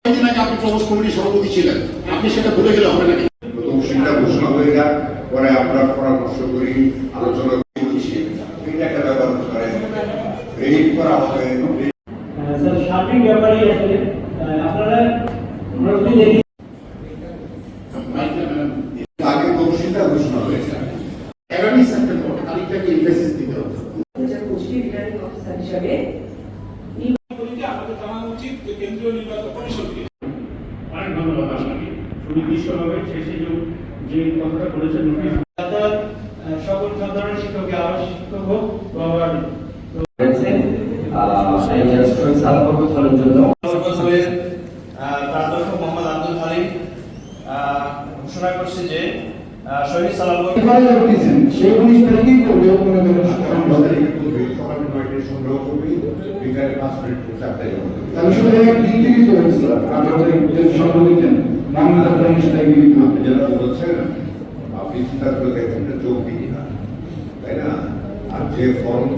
আপনি প্রবোস্ট কমিটির সভাপতি ছিলেন, আপনি সেটা ভুলে গেলে হবে নাকি? প্রথম সিটটা ঘোষণা হয়ে যাক, পরে আমরা পরামর্শ করি, আলোচনা করি, এটা একটা ব্যাপার করে রেড করা হবে। স্যার সার্বিক ব্যাপারে আসলে আপনারা দেখি আগে তফসিলটা ঘোষণা হয়ে যায় 11 সেপ্টেম্বর তারিখটাকে ইনফেসিস দিতে হবে। রিটার্নিং অফিসার হিসাবে আমাদের জানানো উচিত যে কেন্দ্রীয় নির্বাচন কমিশনকে। অনেক ধন্যবাদ আপনাকে। সুনির্দিষ্টভাবে শেষে যে কথাটা বলেছেন নোটিশ সকল সাধারণ শিক্ষককে আবাসিক শিক্ষক হোক বা প্রাধ্যক্ষ মোহাম্মদ আব্দুল হালিম ঘোষণা করছে যে শহীদ সালাম সেই 19 তারিখেই করবে, কোনো সকাল 9টায় সংগ্রহ করবে, বিকালে 5 মিনিট 4টায় যাবে। তাহলে শুধু এক দিন থেকে তো হয়েছিল, আপনাদের সংগ্রহ দিতেন মামলা যারা বলছেন আপনি চিন্তা করে দেখেন চোখ দিকে না, তাই না? আর যে ফর্ম